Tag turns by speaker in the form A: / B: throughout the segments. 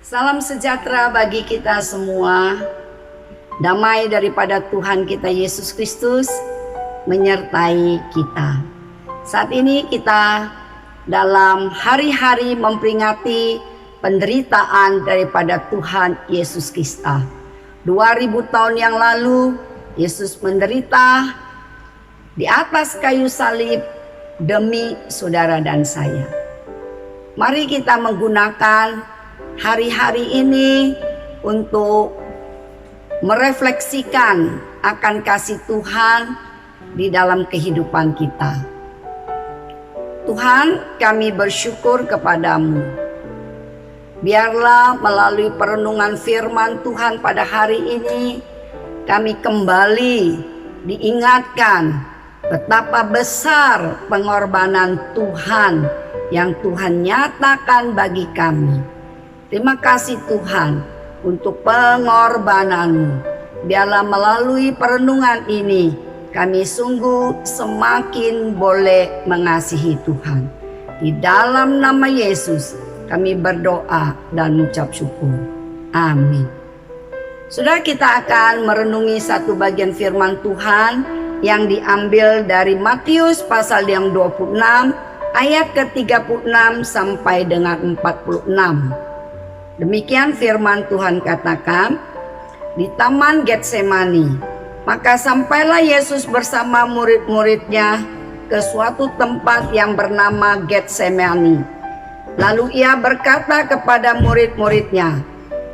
A: Salam sejahtera bagi kita semua. Damai daripada Tuhan kita Yesus Kristus menyertai kita. Saat ini kita dalam hari-hari memperingati penderitaan daripada Tuhan Yesus Kristus. 2000 tahun yang lalu Yesus menderita di atas kayu salib demi saudara dan saya. Mari kita menggunakan hari-hari ini untuk merefleksikan akan kasih Tuhan di dalam kehidupan kita. Tuhan, kami bersyukur kepadamu. Biarlah melalui perenungan firman Tuhan pada hari ini, kami kembali diingatkan betapa besar pengorbanan Tuhan yang Tuhan nyatakan bagi kami. Terima kasih Tuhan untuk pengorbanan-Mu. Biarlah melalui perenungan ini kami sungguh semakin boleh mengasihi Tuhan. Di dalam nama Yesus kami berdoa dan mengucap syukur. Amin. Saudara, kita akan merenungi satu bagian firman Tuhan yang diambil dari Matius pasal yang 26 ayat ke-36 sampai dengan 46. Demikian firman Tuhan katakan, di Taman Getsemani, maka sampailah Yesus bersama murid-muridnya ke suatu tempat yang bernama Getsemani. Lalu ia berkata kepada murid-muridnya,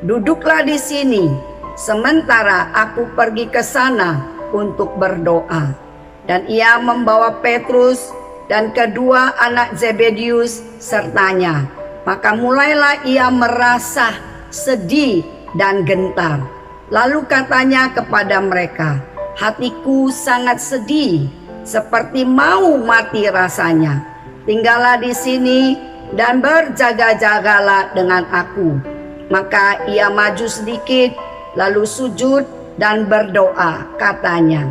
A: duduklah di sini, sementara aku pergi ke sana untuk berdoa. Dan ia membawa Petrus dan kedua anak Zebedius sertanya. Maka mulailah ia merasa sedih dan gentar. Lalu katanya kepada mereka, hatiku sangat sedih, seperti mau mati rasanya. Tinggallah di sini dan berjaga-jagalah dengan aku. Maka ia maju sedikit, lalu sujud dan berdoa, katanya,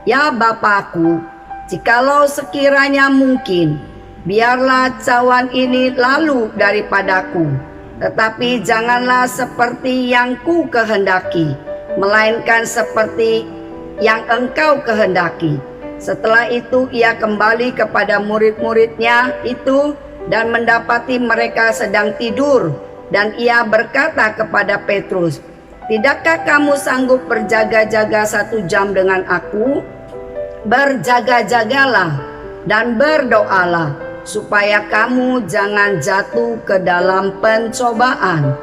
A: ya Bapakku, jikalau sekiranya mungkin, biarlah cawan ini lalu daripadaku, tetapi janganlah seperti yang ku kehendaki, melainkan seperti yang engkau kehendaki. Setelah itu ia kembali kepada murid-muridnya itu dan mendapati mereka sedang tidur, dan ia berkata kepada Petrus, tidakkah kamu sanggup berjaga-jaga 1 jam dengan aku? Berjaga-jagalah dan berdoalah, supaya kamu jangan jatuh ke dalam pencobaan.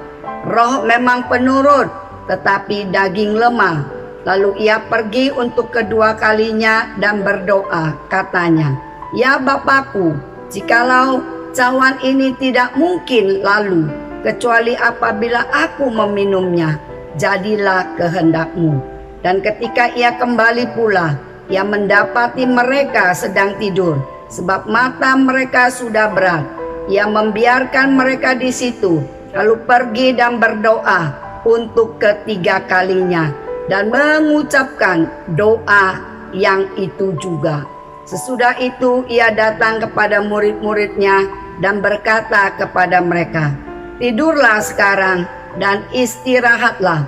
A: Roh memang penurut, tetapi daging lemah. Lalu ia pergi untuk kedua kalinya dan berdoa, katanya, ya Bapakku, jikalau cawan ini tidak mungkin lalu, kecuali apabila aku meminumnya, jadilah kehendak-Mu. Dan ketika ia kembali pula, ia mendapati mereka sedang tidur, sebab mata mereka sudah berat. Ia membiarkan mereka di situ, lalu pergi dan berdoa untuk ketiga kalinya, dan mengucapkan doa yang itu juga. Sesudah itu ia datang kepada murid-muridnya dan berkata kepada mereka, tidurlah sekarang dan istirahatlah.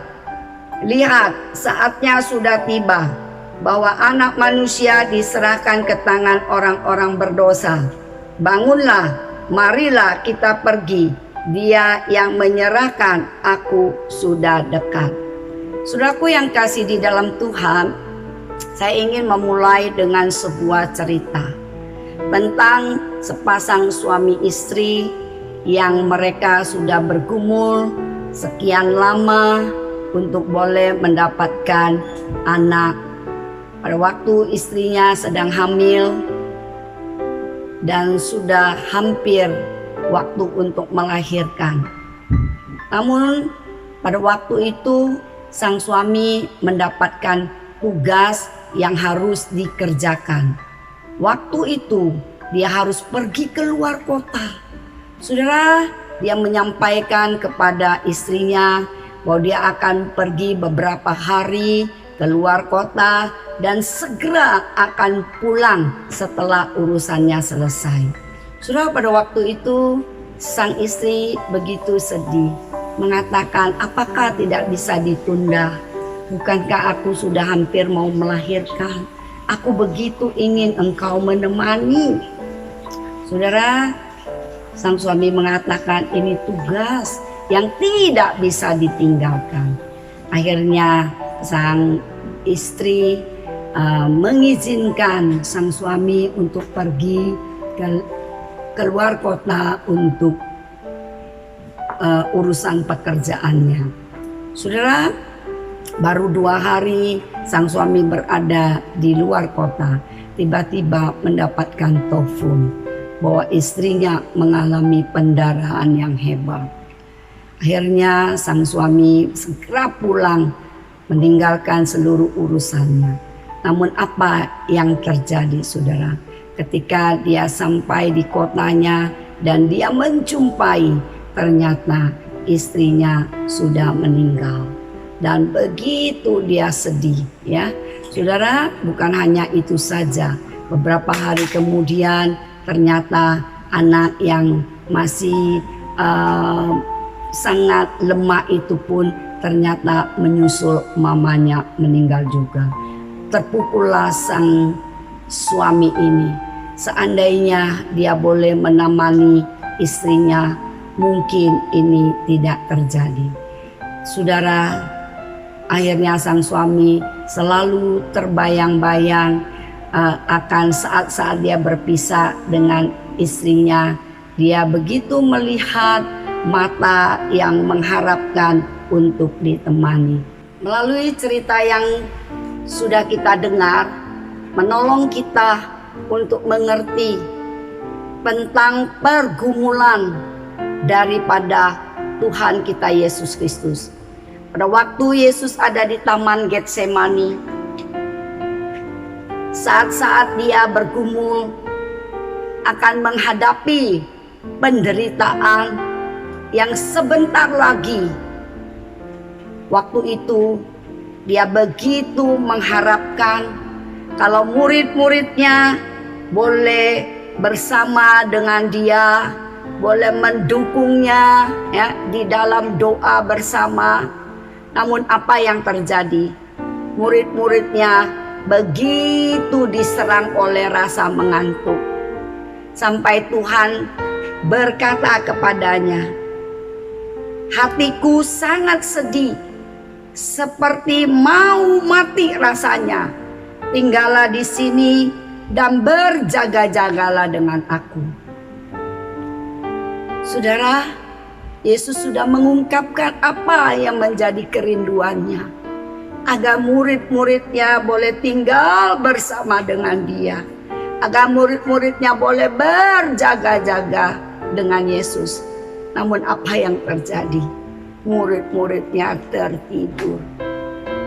A: Lihat, saatnya sudah tiba bahwa anak manusia diserahkan ke tangan orang-orang berdosa. Bangunlah, marilah kita pergi. Dia yang menyerahkan aku sudah dekat. Saudaraku yang kasih di dalam Tuhan, saya ingin memulai dengan sebuah cerita tentang sepasang suami istri yang mereka sudah bergumul sekian lama untuk boleh mendapatkan anak. Pada waktu istrinya sedang hamil dan sudah hampir waktu untuk melahirkan. Namun pada waktu itu sang suami mendapatkan tugas yang harus dikerjakan. Waktu itu dia harus pergi keluar kota. Saudara, dia menyampaikan kepada istrinya bahwa dia akan pergi beberapa hari keluar kota dan segera akan pulang setelah urusannya selesai. Saudara, pada waktu itu sang istri begitu sedih. mengatakan, apakah tidak bisa ditunda? Bukankah aku sudah hampir mau melahirkan? Aku begitu ingin engkau menemani. Saudara, sang suami mengatakan ini tugas yang tidak bisa ditinggalkan. Akhirnya sang istri mengizinkan sang suami untuk pergi keluar kota untuk urusan pekerjaannya. Saudara, baru 2 hari sang suami berada di luar kota, tiba-tiba mendapatkan telepon bahwa istrinya mengalami pendarahan yang hebat. Akhirnya sang suami segera pulang meninggalkan seluruh urusannya. Namun apa yang terjadi, saudara? Ketika dia sampai di kotanya dan dia menjumpai, ternyata istrinya sudah meninggal. Dan begitu dia sedih, ya. Saudara, bukan hanya itu saja. Beberapa hari kemudian ternyata anak yang masih sangat lemah itu pun ternyata menyusul mamanya meninggal juga. Terpukullah sang suami ini. Seandainya dia boleh menemani istrinya, mungkin ini tidak terjadi. Saudara, akhirnya sang suami selalu terbayang-bayang akan saat-saat dia berpisah dengan istrinya. Dia begitu melihat mata yang mengharapkan untuk ditemani. Melalui cerita yang sudah kita dengar, menolong kita untuk mengerti tentang pergumulan daripada Tuhan kita Yesus Kristus. Pada waktu Yesus ada di Taman Getsemani, saat-saat dia bergumul akan menghadapi penderitaan yang sebentar lagi, waktu itu dia begitu mengharapkan kalau murid-muridnya boleh bersama dengan dia, boleh mendukungnya ya di dalam doa bersama. Namun apa yang terjadi? Murid-muridnya begitu diserang oleh rasa mengantuk, sampai Tuhan berkata kepadanya, hatiku sangat sedih, seperti mau mati rasanya. Tinggallah di sini dan berjaga-jagalah dengan aku. Saudara, Yesus sudah mengungkapkan apa yang menjadi kerinduannya, agar murid-muridnya boleh tinggal bersama dengan dia, agar murid-muridnya boleh berjaga-jaga dengan Yesus. Namun apa yang terjadi? Murid-muridnya tertidur.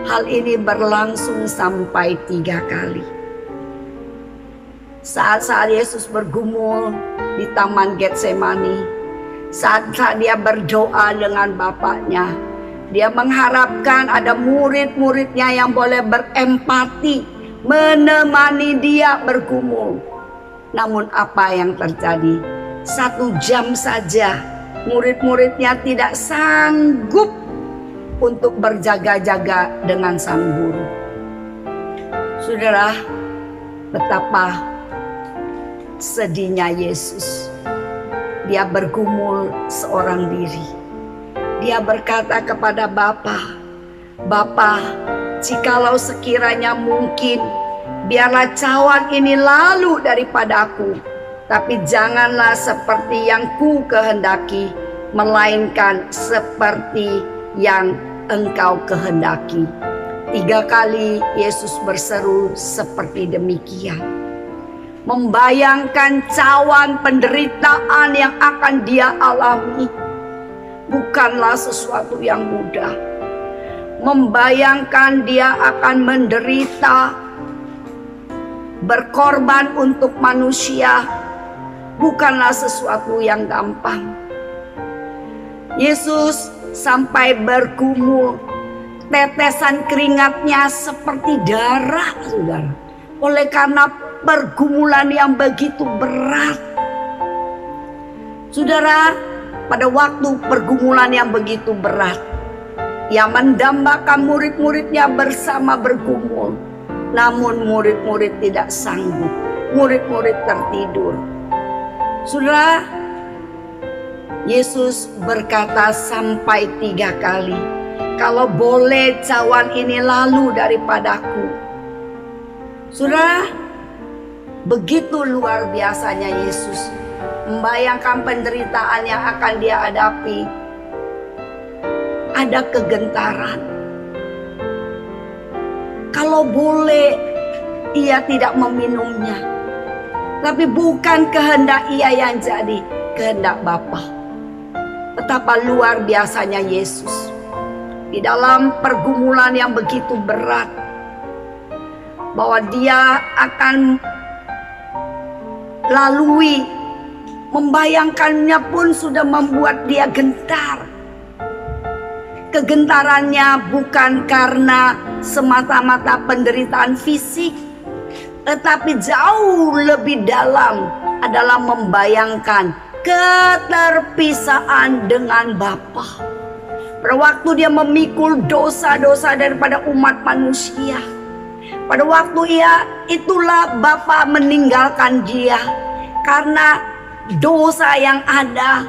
A: Hal ini berlangsung sampai 3 kali. Saat-saat Yesus bergumul di Taman Getsemani, saat dia berdoa dengan Bapaknya, dia mengharapkan ada murid-muridnya yang boleh berempati, menemani dia bergumul. Namun apa yang terjadi? 1 jam saja murid-muridnya tidak sanggup untuk berjaga-jaga dengan sang guru. Saudara, betapa sedihnya Yesus. Dia bergumul seorang diri. Dia berkata kepada Bapa, Bapa, jikalau sekiranya mungkin, biarlah cawan ini lalu daripada aku. Tapi janganlah seperti yang ku kehendaki, melainkan seperti yang engkau kehendaki. 3 kali Yesus berseru seperti demikian, membayangkan cawan penderitaan yang akan dia alami. Bukanlah sesuatu yang mudah. Membayangkan dia akan menderita, berkorban untuk manusia, bukanlah sesuatu yang gampang. Yesus sampai bergumul, tetesan keringatnya seperti darah, saudara, oleh karena pergumulan yang begitu berat. Saudara, pada waktu pergumulan yang begitu berat. Ia mendambakan murid-muridnya bersama bergumul. Namun murid-murid tidak sanggup. Murid-murid tertidur. Saudara, Yesus berkata sampai 3 kali, "Kalau boleh cawan ini lalu daripadaku." Saudara, begitu luar biasanya Yesus membayangkan penderitaan yang akan dia hadapi. Ada kegentaran. Kalau boleh, ia tidak meminumnya. Tapi bukan kehendak ia yang jadi, kehendak Bapa. Betapa luar biasanya Yesus. Di dalam pergumulan yang begitu berat, bahwa dia akan lalui, membayangkannya pun sudah membuat dia gentar. Kegentarannya bukan karena semata-mata penderitaan fisik, tetapi jauh lebih dalam adalah membayangkan keterpisaan dengan Bapa. Pada waktu dia memikul dosa-dosa daripada umat manusia, pada waktu itulah Bapa meninggalkan dia karena dosa yang ada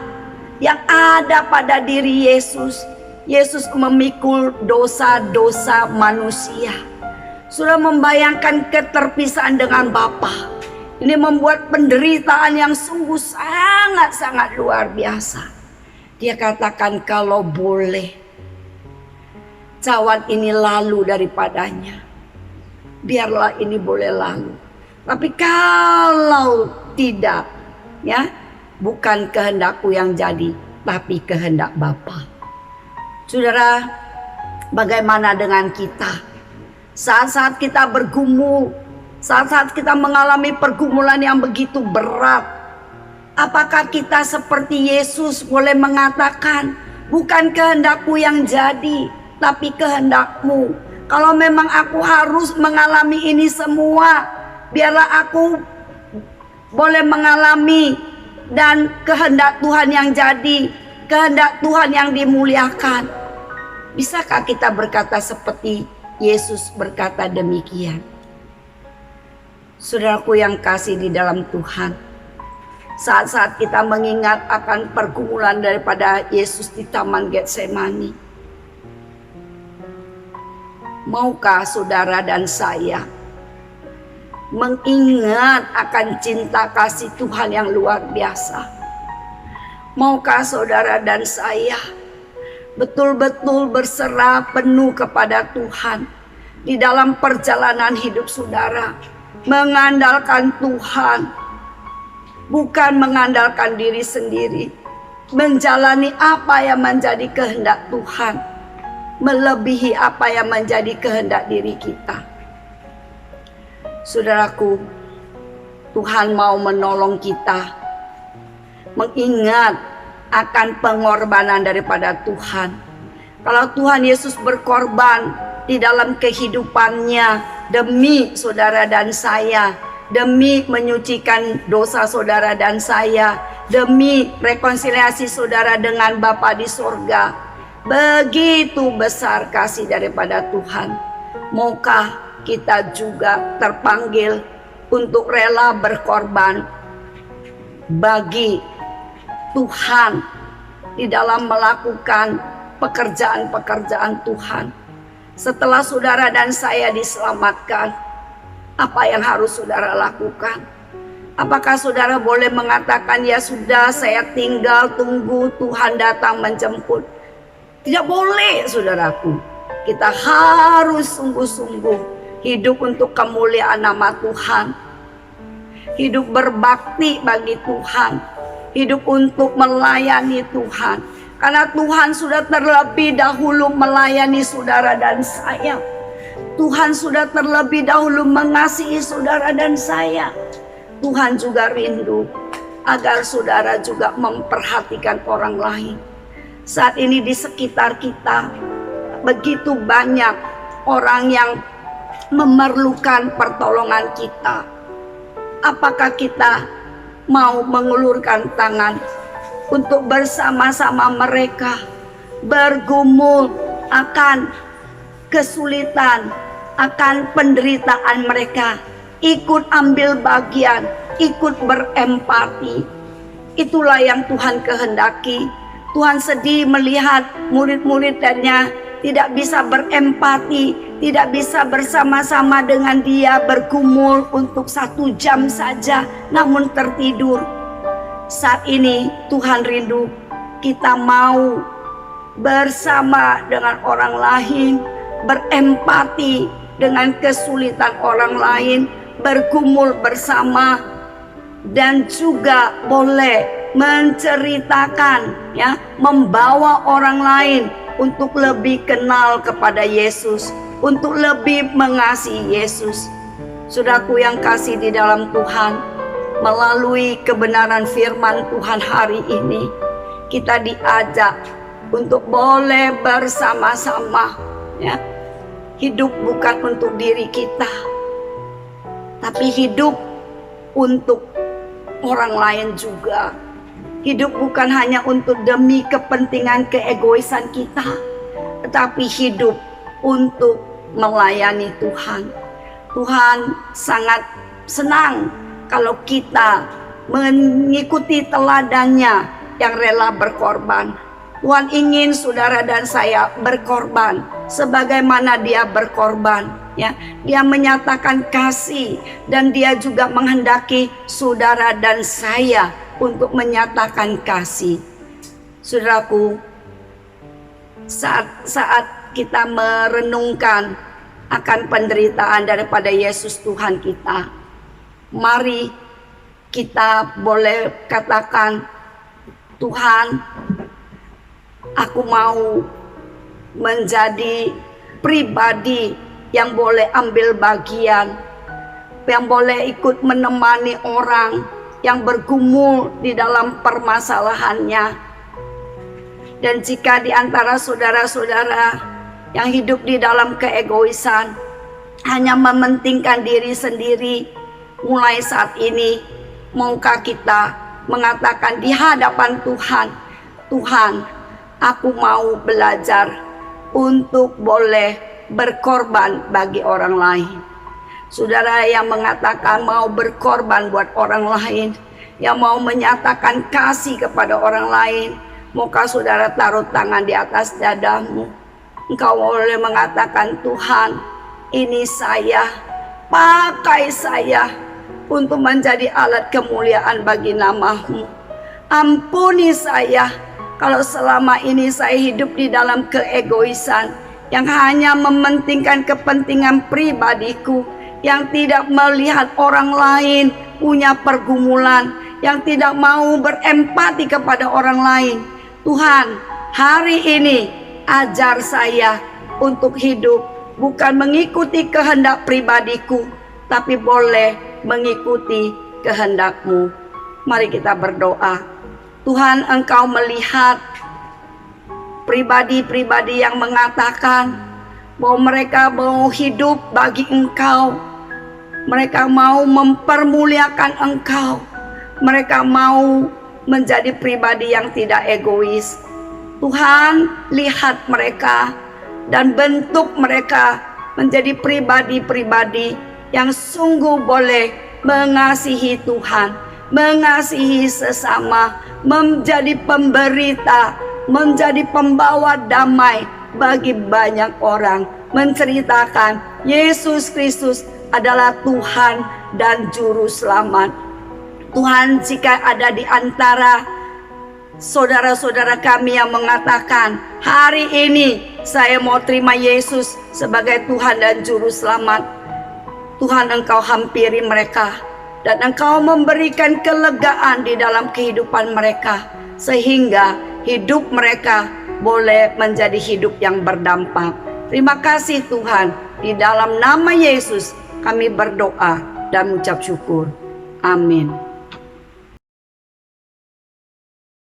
A: pada diri Yesus. Yesus memikul dosa-dosa manusia. Sudah membayangkan keterpisaan dengan Bapa. Ini membuat penderitaan yang sungguh sangat-sangat luar biasa. Dia katakan, "Kalau boleh, cawan ini lalu daripadanya. Biarlah ini boleh lalu. Tapi kalau tidak, ya, bukan kehendakku yang jadi, tapi kehendak Bapa." Saudara, bagaimana dengan kita? Saat-saat kita bergumul, saat-saat kita mengalami pergumulan yang begitu berat, apakah kita seperti Yesus boleh mengatakan, "Bukan kehendakku yang jadi, tapi kehendakmu. Kalau memang aku harus mengalami ini semua, biarlah aku boleh mengalami, dan kehendak Tuhan yang jadi, kehendak Tuhan yang dimuliakan." Bisakah kita berkata seperti Yesus berkata demikian? Saudaraku yang kasih di dalam Tuhan, saat-saat kita mengingat akan pergumulan daripada Yesus di Taman Getsemani, maukah saudara dan saya mengingat akan cinta kasih Tuhan yang luar biasa? Maukah saudara dan saya betul-betul berserah penuh kepada Tuhan di dalam perjalanan hidup saudara, mengandalkan Tuhan, bukan mengandalkan diri sendiri, menjalani apa yang menjadi kehendak Tuhan, melebihi apa yang menjadi kehendak diri kita. Saudaraku, Tuhan mau menolong kita mengingat akan pengorbanan daripada Tuhan. Kalau Tuhan Yesus berkorban di dalam kehidupannya demi saudara dan saya, demi menyucikan dosa saudara dan saya, demi rekonsiliasi saudara dengan Bapa di sorga, begitu besar kasih daripada Tuhan. Maukah kita juga terpanggil untuk rela berkorban bagi Tuhan di dalam melakukan pekerjaan-pekerjaan Tuhan? Setelah saudara dan saya diselamatkan, apa yang harus saudara lakukan? Apakah saudara boleh mengatakan, "Ya sudah, saya tinggal tunggu Tuhan datang menjemput"? Tidak boleh, saudaraku. Kita harus sungguh-sungguh hidup untuk kemuliaan nama Tuhan, hidup berbakti bagi Tuhan, hidup untuk melayani Tuhan. Karena Tuhan sudah terlebih dahulu melayani saudara dan saya. Tuhan sudah terlebih dahulu mengasihi saudara dan saya. Tuhan juga rindu agar saudara juga memperhatikan orang lain. Saat ini di sekitar kita begitu banyak orang yang memerlukan pertolongan kita. Apakah kita mau mengulurkan tangan untuk bersama-sama mereka bergumul akan kesulitan, akan penderitaan mereka, ikut ambil bagian, ikut berempati. Itulah yang Tuhan kehendaki. Tuhan sedih melihat murid-muridnya tidak bisa berempati, tidak bisa bersama-sama dengan dia bergumul untuk 1 jam saja, namun tertidur. Saat ini Tuhan rindu kita mau bersama dengan orang lain, berempati dengan kesulitan orang lain, bergumul bersama, dan juga boleh menceritakan, ya, membawa orang lain untuk lebih kenal kepada Yesus, untuk lebih mengasihi Yesus. Saudaraku yang kasih di dalam Tuhan, melalui kebenaran firman Tuhan hari ini, kita diajak untuk boleh bersama-sama, ya. Hidup bukan untuk diri kita, tapi hidup untuk orang lain juga. Hidup bukan hanya untuk demi kepentingan keegoisan kita, tetapi hidup untuk melayani Tuhan. Tuhan sangat senang kalau kita mengikuti teladannya yang rela berkorban. Tuhan ingin saudara dan saya berkorban sebagaimana dia berkorban, ya. Dia menyatakan kasih dan dia juga menghendaki saudara dan saya untuk menyatakan kasih. Saudaraku, saat kita merenungkan akan penderitaan daripada Yesus Tuhan kita, mari kita boleh katakan, Tuhan, aku mau menjadi pribadi yang boleh ambil bagian, yang boleh ikut menemani orang yang bergumul di dalam permasalahannya. Dan jika di antara saudara-saudara yang hidup di dalam keegoisan, hanya mementingkan diri sendiri, mulai saat ini maukah kita mengatakan di hadapan Tuhan, Tuhan, aku mau belajar untuk boleh berkorban bagi orang lain. Saudara yang mengatakan mau berkorban buat orang lain, yang mau menyatakan kasih kepada orang lain, maukah saudara taruh tangan di atas dadamu. Engkau boleh mengatakan, Tuhan, ini saya, pakai saya untuk menjadi alat kemuliaan bagi nama-Mu. Ampuni saya kalau selama ini saya hidup di dalam keegoisan, yang hanya mementingkan kepentingan pribadiku, yang tidak melihat orang lain punya pergumulan, yang tidak mau berempati kepada orang lain. Tuhan, hari ini ajar saya untuk hidup bukan mengikuti kehendak pribadiku, tapi boleh mengikuti kehendak-Mu. Mari kita berdoa. Tuhan, Engkau melihat pribadi-pribadi yang mengatakan bahwa mereka mau hidup bagi Engkau, mereka mau mempermuliakan Engkau, mereka mau menjadi pribadi yang tidak egois. Tuhan, lihat mereka dan bentuk mereka menjadi pribadi-pribadi yang sungguh boleh mengasihi Tuhan, mengasihi sesama, menjadi pemberita, menjadi pembawa damai bagi banyak orang, menceritakan Yesus Kristus adalah Tuhan dan Juru Selamat. Tuhan, jika ada di antara saudara-saudara kami yang mengatakan, hari ini saya mau terima Yesus sebagai Tuhan dan Juru Selamat, Tuhan, Engkau hampiri mereka dan Engkau memberikan kelegaan di dalam kehidupan mereka, sehingga hidup mereka boleh menjadi hidup yang berdampak. Terima kasih Tuhan, di dalam nama Yesus kami berdoa dan mengucap syukur. Amin.